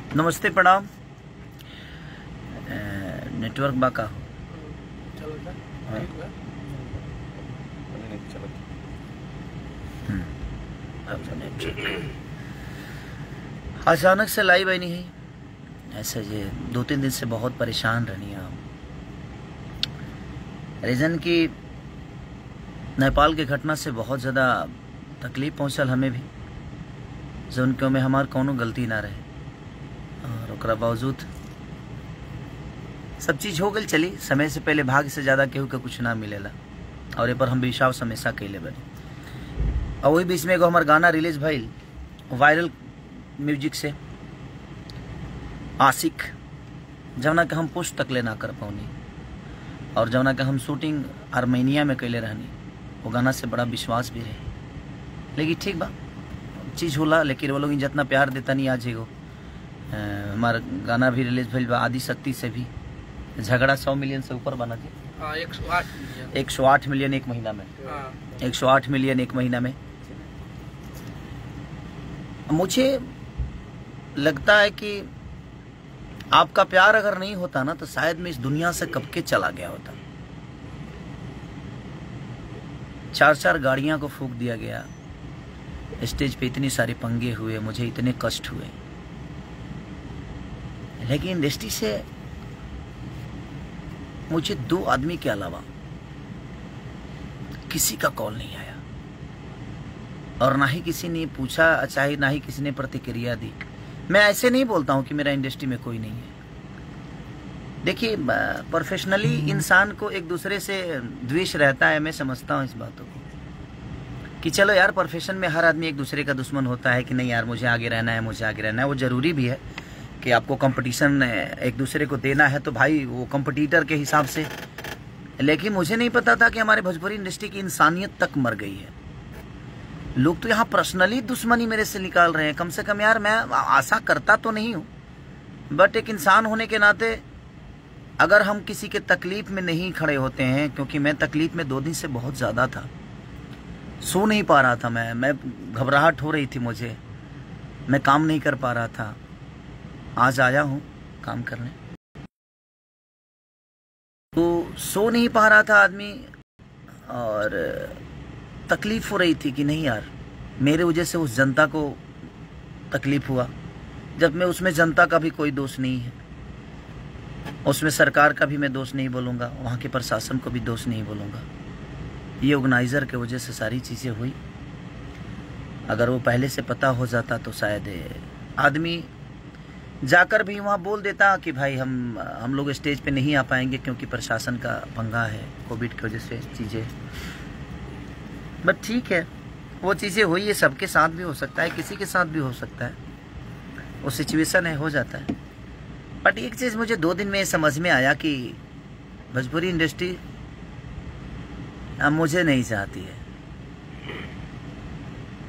नमस्ते प्रणाम। नेटवर्क बाका हो अचानक से लाइव बनी है ऐसे जे 2-3 दिन से बहुत परेशान रहनी आप रीजन की नेपाल के घटना से बहुत ज़्यादा तकलीफ पहुँचल हमें भी जो उनके में हमार कोनो गलती ना रहे और ओकरा बावजूद सब चीज़ हो गई। चली समय से पहले भाग्य से ज़्यादा केहू के कुछ ना मिलेला और ये पर हम विश्वास हमेशा कैले बने। और वही बीच में एगो हमार गाना रिलीज भइल वायरल म्यूजिक से आशिक, जवना के हम पुष्ट तक ले ना कर पौनी और जवना के हम शूटिंग आर्मेनिया में कैले रहनी। वो गाना से बड़ा विश्वास भी रहे, लेकिन ठीक बा चीज़ होला। लेकिन वो लोग जितना प्यार देता नहीं आज एगो हमारा गाना भी रिलीज भइल बा आदि शक्ति से भी झगड़ा 100 मिलियन से ऊपर बना थे। 108 मिलियन एक महीना में 108 मिलियन एक महीना में। मुझे लगता है कि आपका प्यार अगर नहीं होता ना तो शायद मैं इस दुनिया से कब के चला गया होता। 4 गाड़ियां को फूंक दिया गया, स्टेज पे इतने सारे पंगे हुए, मुझे इतने कष्ट हुए, लेकिन इंडस्ट्री से मुझे 2 आदमी के अलावा किसी का कॉल नहीं आया और ना ही किसी ने पूछा, चाहे ना ही किसी ने प्रतिक्रिया दी। मैं ऐसे नहीं बोलता हूं कि मेरा इंडस्ट्री में कोई नहीं है। देखिए प्रोफेशनली इंसान को एक दूसरे से द्वेष रहता है, मैं समझता हूं इस बातों को कि चलो यार प्रोफेशन में हर आदमी एक दूसरे का दुश्मन होता है कि नहीं यार मुझे आगे रहना है, मुझे आगे रहना है। वो जरूरी भी है कि आपको कंपटीशन एक दूसरे को देना है तो भाई वो कंपटीटर के हिसाब से। लेकिन मुझे नहीं पता था कि हमारे भोजपुरी इंडस्ट्री की इंसानियत तक मर गई है। लोग तो यहाँ पर्सनली दुश्मनी मेरे से निकाल रहे हैं। कम से कम यार मैं आशा करता तो नहीं हूँ, बट एक इंसान होने के नाते अगर हम किसी के तकलीफ में नहीं खड़े होते हैं, क्योंकि मैं तकलीफ में 2 दिन से बहुत ज़्यादा था, सो नहीं पा रहा था मैं घबराहट हो रही थी मुझे, मैं काम नहीं कर पा रहा था। आज आया हूँ काम करने, तो सो नहीं पा रहा था आदमी और तकलीफ हो रही थी कि नहीं यार मेरे वजह से उस जनता को तकलीफ हुआ, जब मैं उसमें जनता का भी कोई दोष नहीं है, उसमें सरकार का भी मैं दोष नहीं बोलूँगा, वहाँ के प्रशासन को भी दोष नहीं बोलूँगा। ये ऑर्गेनाइज़र के वजह से सारी चीज़ें हुई। अगर वो पहले से पता हो जाता तो शायद आदमी जाकर भी वहाँ बोल देता कि भाई हम लोग स्टेज पे नहीं आ पाएंगे क्योंकि प्रशासन का पंगा है, कोविड की वजह से चीज़ें। बट ठीक है, वो चीज़ें हुई, ये सबके साथ भी हो सकता है, किसी के साथ भी हो सकता है, वो सिचुएशन है, हो जाता है। बट एक चीज़ मुझे 2 दिन में समझ में आया कि भोजपुरी इंडस्ट्री अब मुझे नहीं चाहती है।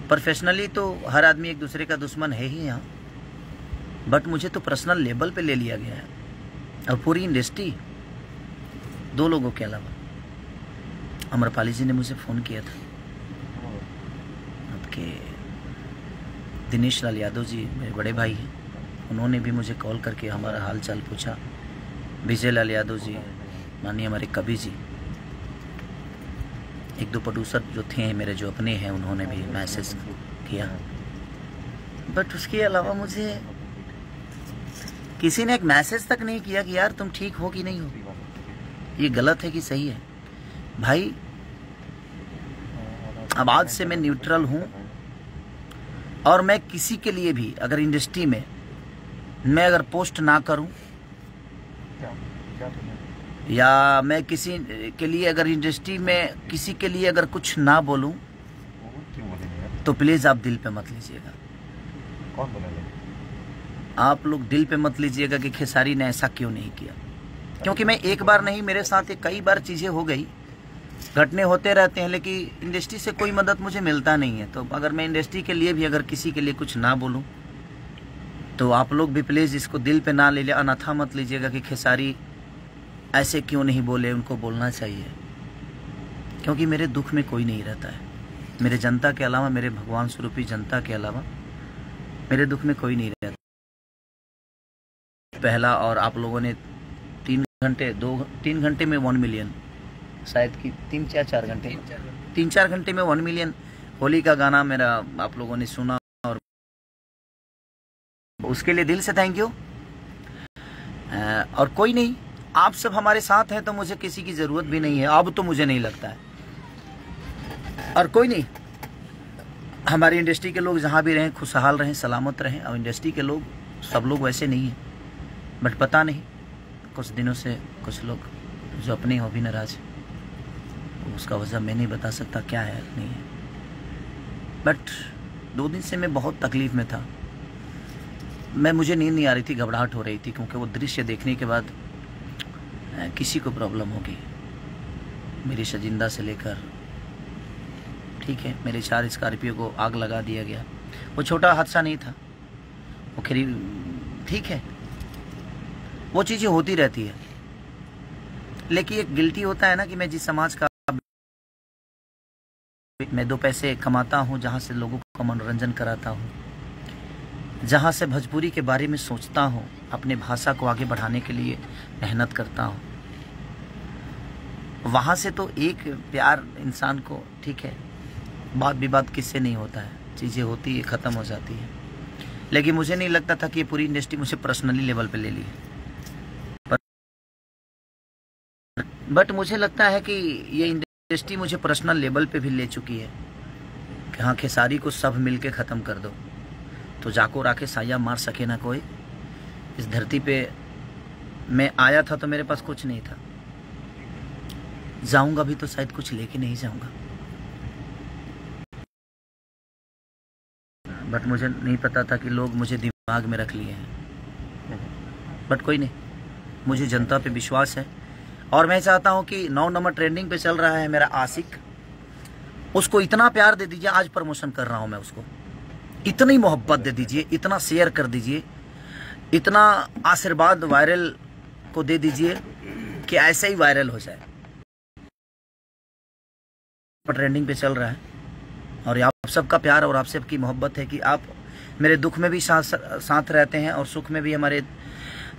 प्रोफेशनली तो हर आदमी एक दूसरे का दुश्मन है ही यहाँ, बट मुझे तो पर्सनल लेवल पे ले लिया गया है। और पूरी इंडस्ट्री 2 लोगों के अलावा, अमरपाली जी ने मुझे फ़ोन किया था, आपके दिनेश लाल यादव जी मेरे बड़े भाई हैं, उन्होंने भी मुझे कॉल करके हमारा हाल चाल पूछा। विजय लाल यादव जी, माननीय हमारे कवि जी, 1-2 प्रोड्यूसर जो थे मेरे जो अपने हैं, उन्होंने भी मैसेज किया। बट उसके अलावा मुझे किसी ने एक मैसेज तक नहीं किया कि यार तुम ठीक हो कि नहीं हो, ये गलत है कि सही है। भाई अब आज से मैं न्यूट्रल हूँ और मैं किसी के लिए भी अगर इंडस्ट्री में मैं अगर पोस्ट ना करूं या मैं किसी के लिए अगर इंडस्ट्री में किसी के लिए अगर कुछ ना बोलूं तो प्लीज़ आप दिल पे मत लीजिएगा। कौन बोलेगा? आप लोग दिल पे मत लीजिएगा कि खेसारी ने ऐसा क्यों नहीं किया, क्योंकि मैं एक बार नहीं, मेरे साथ कई बार चीज़ें हो गई, घटने होते रहते हैं, लेकिन इंडस्ट्री से कोई मदद मुझे मिलता नहीं है। तो अगर मैं इंडस्ट्री के लिए भी अगर किसी के लिए कुछ ना बोलूं तो आप लोग भी प्लीज़ इसको दिल पे ना ले लिया, अनाथा मत लीजिएगा कि खेसारी ऐसे क्यों नहीं बोले, उनको बोलना चाहिए। क्योंकि मेरे दुख में कोई नहीं रहता है, मेरे जनता के अलावा, मेरे भगवान स्वरूपी जनता के अलावा मेरे दुख में कोई नहीं रहता। पहला, और आप लोगों ने 3 घंटे में 1 मिलियन, शायद कि 3-4 घंटे, 3-4 घंटे में 1 मिलियन होली का गाना मेरा आप लोगों ने सुना, और उसके लिए दिल से थैंक यू। और कोई नहीं, आप सब हमारे साथ हैं तो मुझे किसी की ज़रूरत भी नहीं है, अब तो मुझे नहीं लगता है। और कोई नहीं, हमारी इंडस्ट्री के लोग जहाँ भी रहें खुशहाल रहें, सलामत रहें। और इंडस्ट्री के लोग सब लोग वैसे नहीं हैं, बट पता नहीं कुछ दिनों से कुछ लोग जो अपने हो भी नाराज, उसका वजह मैं नहीं बता सकता क्या है नहीं है, बट 2 दिन से मैं बहुत तकलीफ़ में था। मुझे नींद नहीं आ रही थी, घबराहट हो रही थी, क्योंकि वो दृश्य देखने के बाद किसी को प्रॉब्लम होगी। मेरी शजिंदा से लेकर, ठीक है, मेरे 4 स्कॉर्पियो को आग लगा दिया गया। वो छोटा हादसा नहीं था, वो खरी ठीक है, वो चीज़ें होती रहती है। लेकिन एक गिल्टी होता है ना कि मैं जिस समाज का मैं 2 पैसे कमाता हूँ, जहाँ से लोगों का मनोरंजन कराता हूँ, जहाँ से भोजपुरी के बारे में सोचता हूँ, अपने भाषा को आगे बढ़ाने के लिए मेहनत करता हूँ, वहाँ से तो एक प्यार इंसान को, ठीक है, बात विवाद किससे नहीं होता है, चीज़ें होती है, ख़त्म हो जाती है। लेकिन मुझे नहीं लगता था कि ये पूरी इंडस्ट्री मुझे पर्सनली लेवल पे ले ली है, बट मुझे लगता है कि ये इंडस्ट्री मुझे पर्सनल लेवल पे भी ले चुकी है कि हाँ, खेसारी को सब मिल के ख़त्म कर दो तो जाको राके साया मार सके ना कोई। इस धरती पे मैं आया था तो मेरे पास कुछ नहीं था, जाऊंगा भी तो शायद कुछ लेके नहीं जाऊंगा, बट मुझे नहीं पता था कि लोग मुझे दिमाग में रख लिए हैं। बट कोई नहीं, मुझे जनता पे विश्वास है, और मैं चाहता हूं कि 9 नंबर ट्रेंडिंग पे चल रहा है मेरा आशिक, उसको इतना प्यार दे दीजिए। आज प्रमोशन कर रहा हूं मैं, उसको इतनी मोहब्बत दे दीजिए, इतना शेयर कर दीजिए, इतना आशीर्वाद वायरल को दे दीजिए कि ऐसे ही वायरल हो जाए। ट्रेंडिंग पे चल रहा है, और आप सबका प्यार और आप सबकी मोहब्बत है कि आप मेरे दुख में भी साथ रहते हैं, और सुख में भी हमारे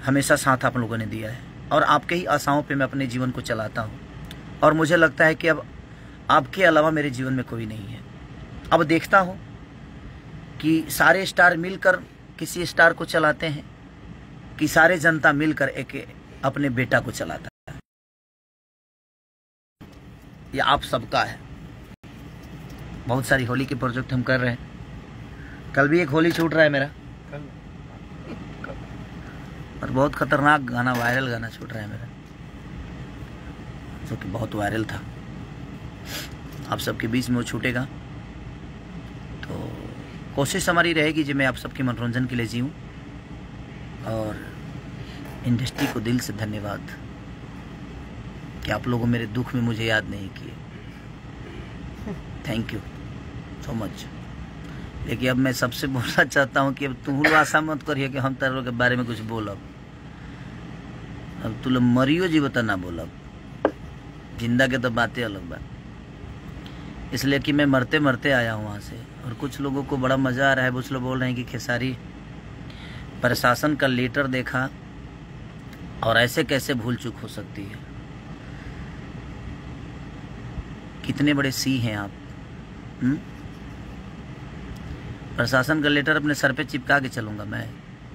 हमेशा साथ आप लोगों ने दिया है, और आपके ही आशाओं पे मैं अपने जीवन को चलाता हूँ। और मुझे लगता है कि अब आपके अलावा मेरे जीवन में कोई नहीं है। अब देखता हूँ कि सारे स्टार मिलकर किसी स्टार को चलाते हैं, कि सारे जनता मिलकर एक अपने बेटा को चलाता है। ये आप सबका है। बहुत सारी होली के प्रोजेक्ट हम कर रहे हैं। कल भी एक होली छूट रहा है मेरा, और बहुत खतरनाक गाना, वायरल गाना छूट रहा है मेरा, जो कि बहुत वायरल था। आप सबके बीच में वो छूटेगा, तो कोशिश हमारी रहेगी जी मैं आप सबके मनोरंजन के लिए जीऊँ। और इंडस्ट्री को दिल से धन्यवाद कि आप लोगों मेरे दुख में मुझे याद नहीं किए। Thank you so much. लेकिन अब मैं सबसे बोलना चाहता हूँ कि अब तू लोग आशा मत करिए कि हम तेरे के बारे में कुछ बोलब। अब तू लोग मरियो जी बता ना बोलब, जिंदा के तो बातें अलग बात। इसलिए कि मैं मरते मरते आया हूँ वहाँ से, और कुछ लोगों को बड़ा मज़ा आ रहा है। कुछ लोग बोल रहे हैं कि खेसारी प्रशासन का लेटर देखा और ऐसे कैसे भूल चूक हो सकती है। कितने बड़े सी हैं आप। प्रशासन का लेटर अपने सर पे चिपका के चलूँगा मैं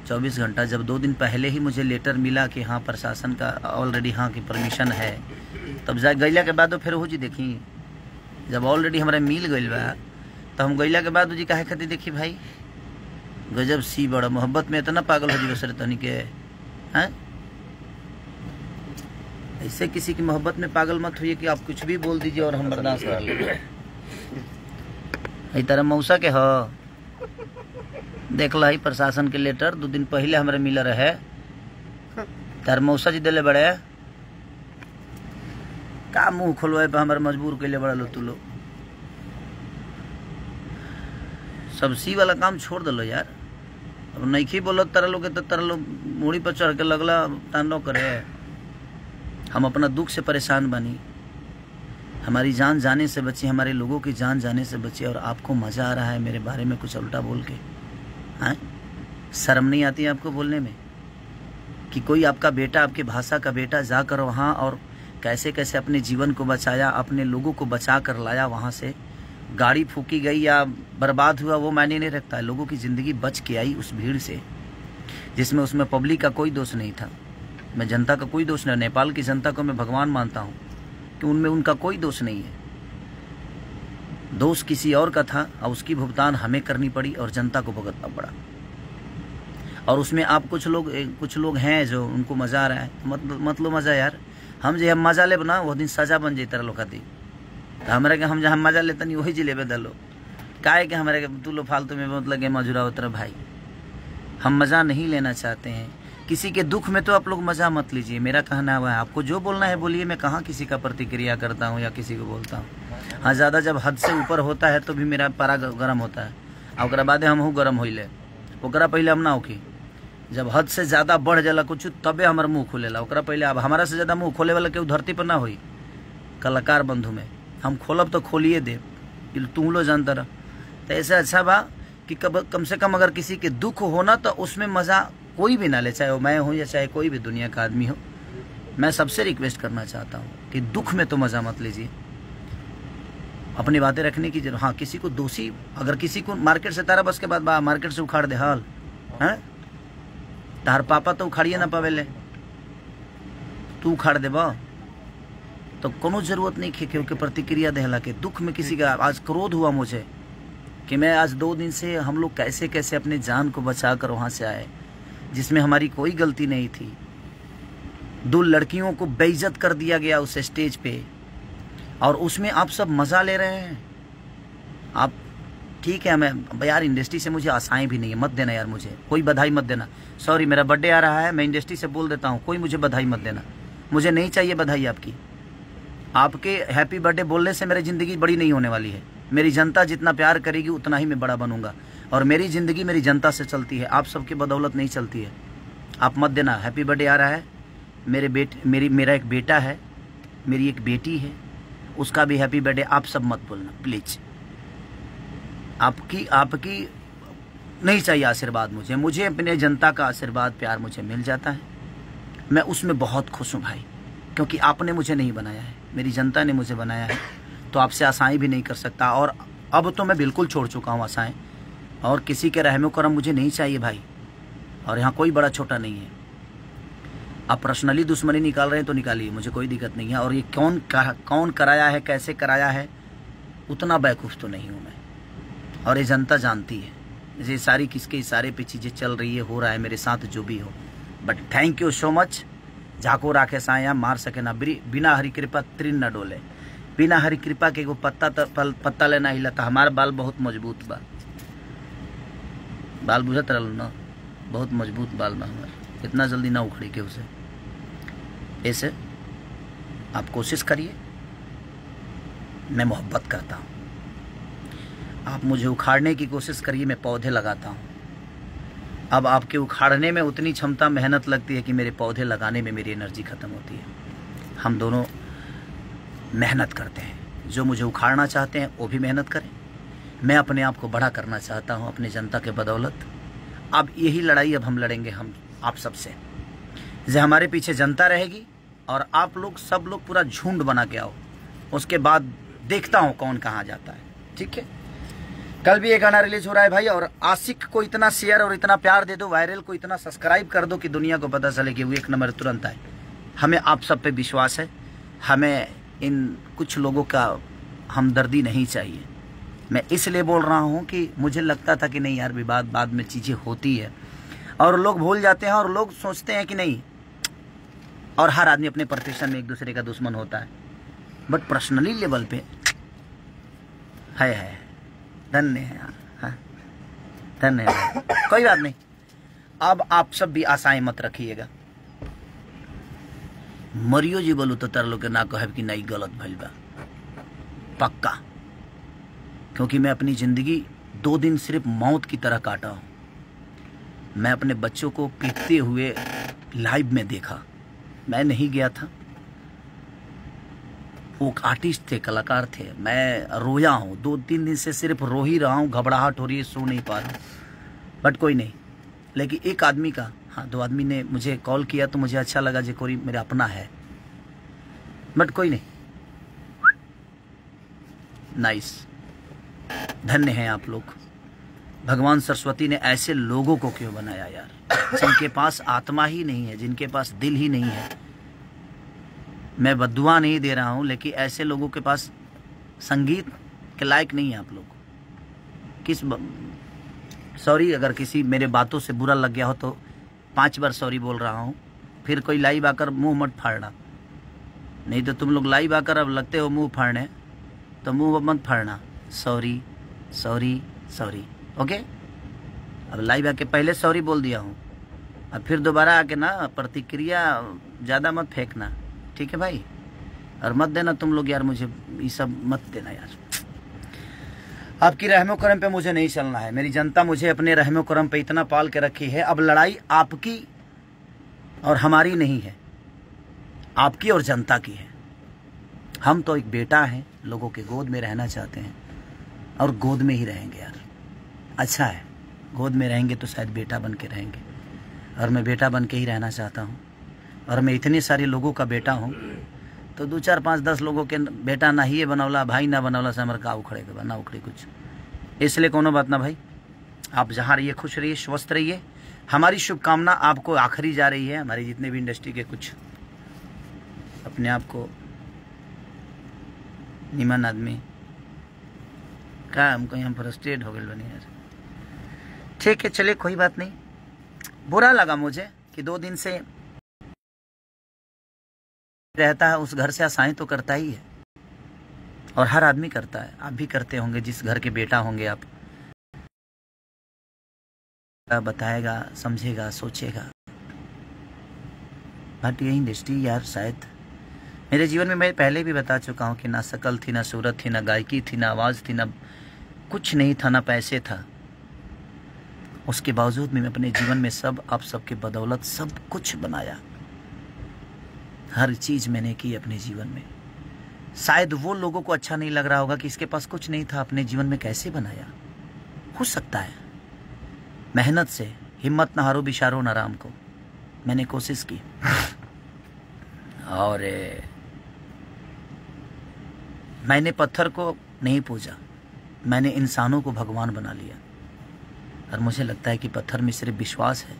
24 घंटा। जब 2 दिन पहले ही मुझे लेटर मिला कि हाँ प्रशासन का ऑलरेडी हाँ की परमिशन है, तब जा गैला के बाद फिर हो जी देखी, जब ऑलरेडी हमारा मिल गई बा तो हम गैला के बाद जी काहे खातिर देखी भाई। गजब सी बड़ा मोहब्बत में इतना पागल हो जी बसरे तनी के हैं। ऐसे किसी की मोहब्बत में पागल मत होइए कि आप कुछ भी बोल दीजिए और हम बर्दाश्त कर लेंगे। तरह मौसा के हो देख ला ही प्रशासन के लेटर 2 दिन पहले हमारे मिल रहे, तार मौसा जी दिले बड़े का मुंह खोलवाए पे हमारे मजबूर कैले बड़ा लो। तू लो सब सी वाला काम छोड़ दलो यार। अब नहीं बोलो तारा लोग तो तारा लोग मूड़ी पर चढ़ के लगला तांडव करे। हम अपना दुख से परेशान बनी, हमारी जान जाने से बची, हमारे लोगों की जान जाने से बची, और आपको मज़ा आ रहा है मेरे बारे में कुछ उल्टा बोल के। हाँ शर्म नहीं आती है आपको बोलने में? कि कोई आपका बेटा, आपके भाषा का बेटा जाकर वहाँ और कैसे कैसे अपने जीवन को बचाया, अपने लोगों को बचा कर लाया वहाँ से। गाड़ी फूकी गई या बर्बाद हुआ वो मायने नहीं रखता है, लोगों की ज़िंदगी बच के आई उस भीड़ से, जिसमें उसमें पब्लिक का कोई दोष नहीं था। मैं जनता का कोई दोष नहीं, नेपाल की जनता को मैं भगवान मानता हूँ कि उनमें उनका कोई दोष नहीं है। दोष किसी और का था और उसकी भुगतान हमें करनी पड़ी और जनता को भुगतना पड़ा। और उसमें आप कुछ लोग हैं जो उनको मज़ा आ रहा है, मत लो मज़ा यार। हम जो मज़ा ले बना वो दिन सजा बन जाता लोग खाती, तो हमारे के हम जहाँ मज़ा लेते नहीं वही जिले दलो काहे के हमारे के तू लो फालतू में मतलब के मजुरा उतर भाई। हम मज़ा नहीं लेना चाहते हैं, किसी के दुख में तो आप लोग मज़ा मत लीजिए। मेरा कहना हुआ है, आपको जो बोलना है बोलिए, मैं कहाँ किसी का प्रतिक्रिया करता हूँ या किसी को बोलता हूँ। हाँ, ज़्यादा जब हद से ऊपर होता है तो भी मेरा पारा गर्म होता है, और बाद हम हूँ गर्म होइले, ओकरा पहले हम ना होकी। जब हद से ज़्यादा बढ़ जाला कुछ तबे हमारा मुँह खोलेला, ओकरा पहले। अब हमारा से ज़्यादा मुँह खोले वाला केहू धरती पर ना होई। कलाकार बंधु में हम खोलब तो खोलिए दे कि तुम लोग जानता रह। तो ऐसे अच्छा बा कि कम से कम अगर किसी के दुख होना तो उसमें मज़ा कोई भी ना ले, चाहे वो मैं हूँ या चाहे कोई भी दुनिया का आदमी हो। मैं सबसे रिक्वेस्ट करना चाहता हूँ कि दुख में तो मज़ा मत लीजिए, अपनी बातें रखने की जरूरत। हाँ, किसी को दोषी, अगर किसी को मार्केट से तारा बस के बाद मार्केट से उखाड़ दे हाल है, तार पापा तो उखाड़िए ना पावेले, तू उखाड़ दे बा तो कोनो जरूरत नहीं खे के प्रतिक्रिया देहला के। दुख में किसी का आज क्रोध हुआ मुझे कि मैं आज 2 दिन से हम लोग कैसे कैसे अपने जान को बचा कर वहाँ से आए, जिसमें हमारी कोई गलती नहीं थी। 2 लड़कियों को बेइज्जत कर दिया गया उस स्टेज पे, और उसमें आप सब मज़ा ले रहे हैं। आप ठीक है, मैं यार इंडस्ट्री से मुझे आशाएं भी नहीं है, मत देना यार, मुझे कोई बधाई मत देना। सॉरी, मेरा बर्थडे आ रहा है, मैं इंडस्ट्री से बोल देता हूँ, कोई मुझे बधाई मत देना, मुझे नहीं चाहिए बधाई आपकी। आपके हैप्पी बर्थडे बोलने से मेरी ज़िंदगी बड़ी नहीं होने वाली है। मेरी जनता जितना प्यार करेगी उतना ही मैं बड़ा बनूंगा, और मेरी ज़िंदगी मेरी जनता से चलती है, आप सबके बदौलत नहीं चलती है। आप मत देना। हैप्पी बर्थडे आ रहा है, मेरा एक बेटा है, मेरी एक बेटी है, उसका भी हैप्पी बर्थडे। आप सब मत बोलना प्लीज़। आपकी नहीं चाहिए आशीर्वाद मुझे अपने जनता का आशीर्वाद प्यार मुझे मिल जाता है। मैं उसमें बहुत खुश हूँ भाई, क्योंकि आपने मुझे नहीं बनाया है, मेरी जनता ने मुझे बनाया है। तो आपसे आशाएं भी नहीं कर सकता, और अब तो मैं बिल्कुल छोड़ चुका हूँ आशाएं, और किसी के रहमो करम मुझे नहीं चाहिए भाई। और यहाँ कोई बड़ा छोटा नहीं है। आप पर्सनली दुश्मनी निकाल रहे हैं तो निकालिए, मुझे कोई दिक्कत नहीं है। और ये कौन कराया है, कैसे कराया है, उतना बेवकूफ़ तो नहीं हूँ मैं, और ये जनता जानती है। ये सारी किसके इशारे पे चीज़ें चल रही है, हो रहा है मेरे साथ जो भी हो। But thank you so much. झाको राखे साया मार सके ना, बिना हरी कृपा तृण न डोले। बिना हरी कृपा के एगो पत्ता लेना हिला। तो हमारा बाल बहुत मजबूत बा, बाल बुझत रहल ना, बहुत मजबूत बाल बा हमार, इतना जल्दी ना उखड़ी के उसे। ऐसे आप कोशिश करिए, मैं मोहब्बत करता हूँ। आप मुझे उखाड़ने की कोशिश करिए, मैं पौधे लगाता हूँ। अब आपके उखाड़ने में उतनी क्षमता मेहनत लगती है कि मेरे पौधे लगाने में मेरी एनर्जी ख़त्म होती है। हम दोनों मेहनत करते हैं। जो मुझे उखाड़ना चाहते हैं वो भी मेहनत करें, मैं अपने आप को बड़ा करना चाहता हूँ अपनी जनता के बदौलत। अब यही लड़ाई अब हम लड़ेंगे, हम आप सबसे। जो हमारे पीछे जनता रहेगी और आप लोग सब लोग पूरा झुंड बना के आओ, उसके बाद देखता हूँ कौन कहाँ जाता है। ठीक है, कल भी एक गाना रिलीज हो रहा है भाई, और आशिक को इतना शेयर और इतना प्यार दे दो, वायरल को इतना सब्सक्राइब कर दो कि दुनिया को पता चले कि वो 1 नंबर तुरंत आए। हमें आप सब पे विश्वास है, हमें इन कुछ लोगों का हमदर्दी नहीं चाहिए। मैं इसलिए बोल रहा हूँ कि मुझे लगता था कि नहीं यार, विवाद बाद में चीज़ें होती है और लोग भूल जाते हैं, और लोग सोचते हैं कि नहीं, और हर आदमी अपने प्रतिष्ठान में एक दूसरे का दुश्मन होता है। बट पर्सनली लेवल पे है धन्य है, हाँ धन्य है, कोई बात नहीं। अब आप सब भी आशाएं मत रखिएगा। मरियो जी बोलू तो तार लोग के ना कहब कि नहीं गलत भइल बा, पक्का। क्योंकि मैं अपनी ज़िंदगी 2 दिन सिर्फ मौत की तरह काटा हूँ। मैं अपने बच्चों को पीटते हुए लाइव में देखा, मैं नहीं गया था, वो आर्टिस्ट थे, कलाकार थे। मैं रोया हूँ 2-3 दिन से, सिर्फ रो ही रहा हूँ, घबराहट हो रही है, सो नहीं पा रहा हूँ। बट कोई नहीं, लेकिन एक आदमी का हाँ 2 आदमी ने मुझे कॉल किया तो मुझे अच्छा लगा, जो कोई मेरा अपना है, बट कोई नहीं। नाइस, धन्य हैं आप लोग। भगवान सरस्वती ने ऐसे लोगों को क्यों बनाया यार, जिनके पास आत्मा ही नहीं है, जिनके पास दिल ही नहीं है। मैं बद्दुआ नहीं दे रहा हूं, लेकिन ऐसे लोगों के पास संगीत के लायक नहीं है आप लोग। सॉरी अगर किसी मेरे बातों से बुरा लग गया हो तो 5 बार सॉरी बोल रहा हूं। फिर कोई लाइव आकर मुंह मत फाड़ना, नहीं तो तुम लोग लाइव आकर अब लगते हो मुंह फाड़ने, तो मुंह मत फाड़ना। Sorry sorry sorry, okay. अब लाइव आके पहले सॉरी बोल दिया हूँ, अब फिर दोबारा आके ना प्रतिक्रिया ज़्यादा मत फेंकना, ठीक है भाई। और मत देना तुम लोग यार, मुझे ये सब मत देना यार। आपकी रहमो करम पे मुझे नहीं चलना है। मेरी जनता मुझे अपने रहमो करम पे इतना पाल के रखी है। अब लड़ाई आपकी और हमारी नहीं है, आपकी और जनता की है। हम तो एक बेटा हैं, लोगों के गोद में रहना चाहते हैं और गोद में ही रहेंगे यार। अच्छा है, गोद में रहेंगे तो शायद बेटा बन के रहेंगे, और मैं बेटा बन के ही रहना चाहता हूँ। और मैं इतने सारे लोगों का बेटा हूँ, तो 2 4 5 10 लोगों के बेटा ना ही बनौला, भाई ना बनौला से हमारे का उखड़े के ना उखड़े कुछ। इसलिए कोनो बात ना भाई, आप जहाँ रहिए खुश रहिए, स्वस्थ रहिए। हमारी शुभकामना आपको आखिरी जा रही है। हमारी जितने भी इंडस्ट्री के कुछ अपने आप को निमन आदमी का, हमको यहाँ फ्रस्ट्रेट हो गए बने यार। ठीक है चलिए, कोई बात नहीं। बुरा लगा मुझे कि 2 दिन से रहता है उस घर से आशाएं तो करता ही है, और हर आदमी करता है। आप भी करते होंगे, जिस घर के बेटा होंगे आप। बताएगा, समझेगा, सोचेगा। बट ये इंडस्ट्री यार, शायद मेरे जीवन में मैं पहले भी बता चुका हूँ कि ना शकल थी, ना सूरत थी, ना गायकी थी, ना आवाज़ थी, ना कुछ नहीं था, ना पैसे था। उसके बावजूद भी मैं अपने जीवन में सब आप सबके बदौलत सब कुछ बनाया। हर चीज़ मैंने की अपने जीवन में। शायद वो लोगों को अच्छा नहीं लग रहा होगा कि इसके पास कुछ नहीं था, अपने जीवन में कैसे बनाया। हो सकता है, मेहनत से हिम्मत न हारो बिशारो न राम को। मैंने कोशिश की और मैंने पत्थर को नहीं पूजा, मैंने इंसानों को भगवान बना लिया। और मुझे लगता है कि पत्थर में सिर्फ विश्वास है,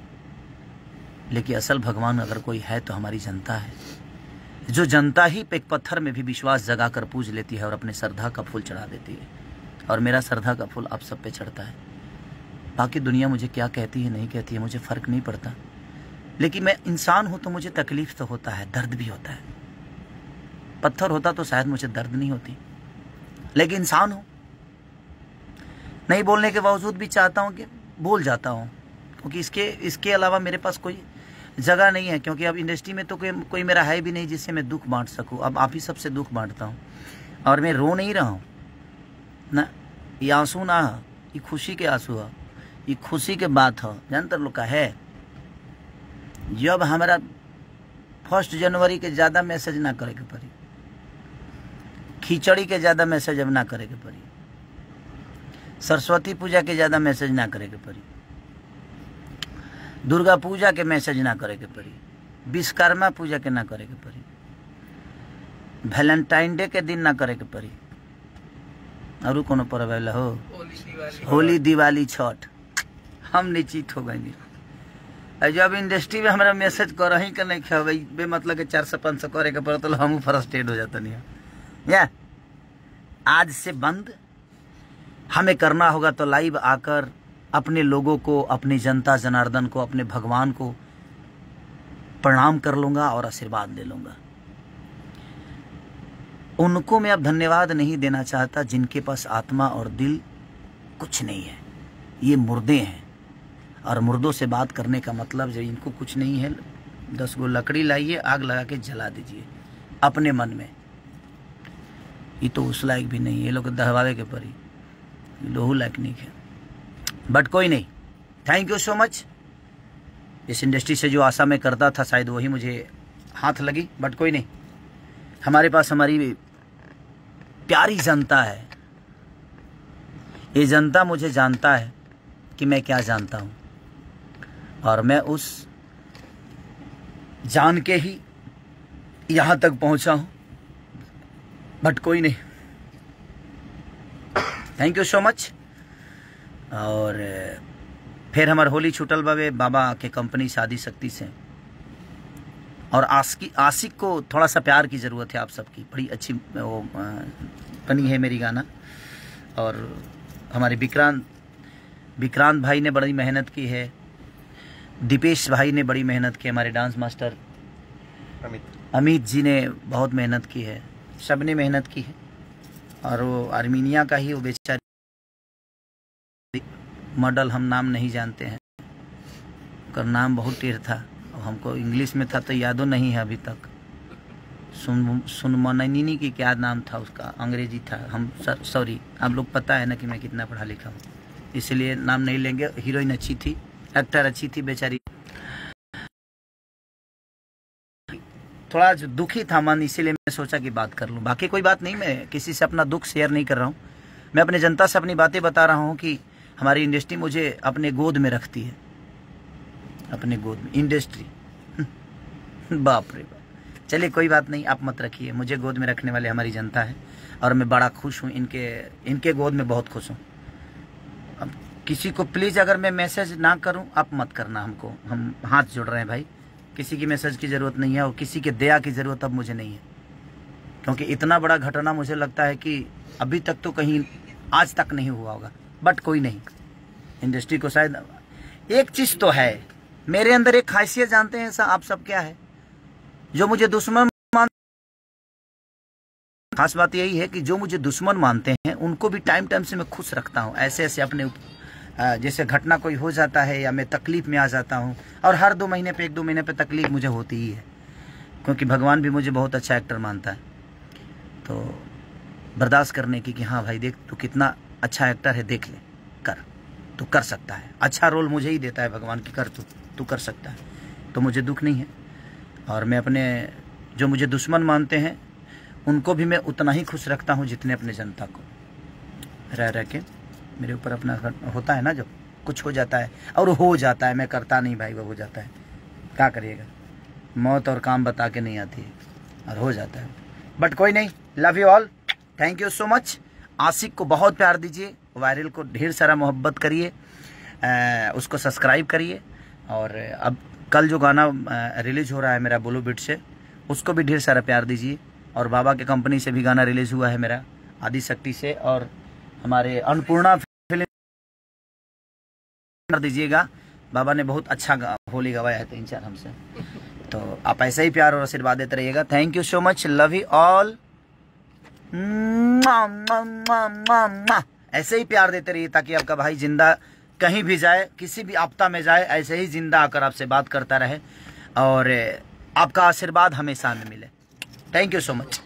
लेकिन असल भगवान अगर कोई है तो हमारी जनता है। जो जनता ही एक पत्थर में भी विश्वास जगा कर पूज लेती है और अपने श्रद्धा का फूल चढ़ा देती है। और मेरा श्रद्धा का फूल आप सब पे चढ़ता है। बाकी दुनिया मुझे क्या कहती है नहीं कहती है, मुझे फ़र्क नहीं पड़ता। लेकिन मैं इंसान हूँ तो मुझे तकलीफ तो होता है, दर्द भी होता है। पत्थर होता तो शायद मुझे दर्द नहीं होती, लेकिन इंसान हूँ। नहीं बोलने के बावजूद भी चाहता हूँ कि बोल जाता हूँ, क्योंकि इसके अलावा मेरे पास कोई जगह नहीं है। क्योंकि अब इंडस्ट्री में तो कोई मेरा है भी नहीं जिससे मैं दुख बांट सकूँ। अब आप ही सबसे दुख बांटता हूँ, और मैं रो नहीं रहा हूँ ना। ये आंसू ना, ये खुशी के आंसू है, ये खुशी के बात है। जानते लोग का है, जब हमारा 1 जनवरी के ज़्यादा मैसेज ना करे के पड़ी, खिचड़ी के ज़्यादा मैसेज अब ना करे के पड़ी, सरस्वती पूजा के ज़्यादा मैसेज ना करे के पड़ी, दुर्गा पूजा के मैसेज ना करे के पड़ी, विश्वकर्मा पूजा के ना करे के पड़ी, वैलेंटाइन डे के दिन ना करे के पड़ी, और कोनो पर्व हो, होली, दिवाली, छठ, हम निश्चित हो गए। जब इंडस्ट्री में हमारा मैसेज कर ही नहीं भाई बे मतलब के 400-500 करे के पड़े तो हम फ्रस्ट्रेट हो जाता नहीं या। आज से बंद हमें करना होगा तो लाइव आकर अपने लोगों को, अपनी जनता जनार्दन को, अपने भगवान को प्रणाम कर लूंगा और आशीर्वाद ले लूंगा। उनको मैं अब धन्यवाद नहीं देना चाहता जिनके पास आत्मा और दिल कुछ नहीं है। ये मुर्दे हैं, और मुर्दों से बात करने का मतलब जब इनको कुछ नहीं है, 10 गो लकड़ी लाइए, आग लगा के जला दीजिए अपने मन में। ये तो उस लायक भी नहीं, ये लोग दहवावे के परी, लोहू लायक नहीं है। बट कोई नहीं, थैंक यू सो मच। इस इंडस्ट्री से जो आशा मैं करता था शायद वही मुझे हाथ लगी, बट कोई नहीं। हमारे पास हमारी प्यारी जनता है। ये जनता मुझे जानता है कि मैं क्या जानता हूँ, और मैं उस जान के ही यहाँ तक पहुँचा हूँ, बट कोई नहीं। Thank you so much. और फिर हमारे होली छूटल बाबे बाबा के कंपनी शादी शक्ति से। और आशिक को थोड़ा सा प्यार की ज़रूरत है आप सबकी। बड़ी अच्छी वो बनी है मेरी गाना। और हमारे विक्रांत भाई ने बड़ी मेहनत की है, दीपेश भाई ने बड़ी मेहनत की, हमारे डांस मास्टर अमित जी ने बहुत मेहनत की है, सब ने मेहनत की है। और वो आर्मीनिया का ही वो बेचारी मॉडल, हम नाम नहीं जानते हैं, उसका नाम बहुत टेढ़ था, हमको इंग्लिश में था तो यादो नहीं है अभी तक। सुनमननी की क्या नाम था उसका, अंग्रेजी था। हम सॉरी, आप लोग पता है ना कि मैं कितना पढ़ा लिखा हूँ, इसलिए नाम नहीं लेंगे। हीरोइन अच्छी थी, एक्टर अच्छी थी, बेचारी थोड़ा दुखी था मन, इसीलिए मैं सोचा कि बात कर लूँ। बाकी कोई बात नहीं, मैं किसी से अपना दुख शेयर नहीं कर रहा हूँ। मैं अपने जनता से अपनी बातें बता रहा हूँ कि हमारी इंडस्ट्री मुझे अपने गोद में रखती है, अपने गोद में इंडस्ट्री। बाप रे बाप। चलिए कोई बात नहीं, आप मत रखिए, मुझे गोद में रखने वाले हमारी जनता है और मैं बड़ा खुश हूँ, इनके गोद में बहुत खुश हूँ। अब किसी को प्लीज़ अगर मैं मैसेज ना करूँ आप मत करना हमको, हम हाथ जोड़ रहे हैं भाई। किसी की मैसेज की ज़रूरत नहीं है और किसी के दया की ज़रूरत अब मुझे नहीं है, क्योंकि इतना बड़ा घटना मुझे लगता है कि अभी तक तो कहीं आज तक नहीं हुआ होगा। बट कोई नहीं, इंडस्ट्री को शायद एक चीज़ तो है, मेरे अंदर एक खासियत जानते हैं आप सब क्या है, जो मुझे दुश्मन खास बात यही है कि जो मुझे दुश्मन मानते हैं उनको भी टाइम टाइम से मैं खुश रखता हूँ। ऐसे ऐसे अपने जैसे घटना कोई हो जाता है या मैं तकलीफ में आ जाता हूँ, और हर 2 महीने पे 1-2 महीने पे तकलीफ मुझे होती ही है, क्योंकि भगवान भी मुझे बहुत अच्छा एक्टर मानता है। तो बर्दाश्त करने की कि हाँ भाई देख तू कितना अच्छा एक्टर है, देख ले, कर, तू कर सकता है। अच्छा रोल मुझे ही देता है भगवान की, कर तू कर सकता है, तो मुझे दुख नहीं है। और मैं अपने जो मुझे दुश्मन मानते हैं उनको भी मैं उतना ही खुश रखता हूँ जितने अपने जनता को। रह के मेरे ऊपर अपना होता है ना, जब कुछ हो जाता है, और हो जाता है, मैं करता नहीं भाई, वो हो जाता है, क्या करिएगा, मौत और काम बता के नहीं आती है, और हो जाता है। बट कोई नहीं, love you all, thank you so much. आशिक को बहुत प्यार दीजिए, वायरल को ढेर सारा मोहब्बत करिए, उसको सब्सक्राइब करिए। और अब कल जो गाना रिलीज़ हो रहा है मेरा बोलो बिट से, उसको भी ढेर सारा प्यार दीजिए। और बाबा के कंपनी से भी गाना रिलीज़ हुआ है मेरा आदि शक्ति से, और हमारे अन्नपूर्णा फिल्म कर दीजिएगा। बाबा ने बहुत अच्छा होली गवाया है 3-4 हमसे, तो आप ऐसे ही प्यार और आशीर्वाद देते रहिएगा। Thank you so much, love you all. ऐसे ही प्यार देते रहिए ताकि आपका भाई जिंदा कहीं भी जाए, किसी भी आपदा में जाए, ऐसे ही जिंदा आकर आपसे बात करता रहे और आपका आशीर्वाद हमेशा में मिले। Thank you so much.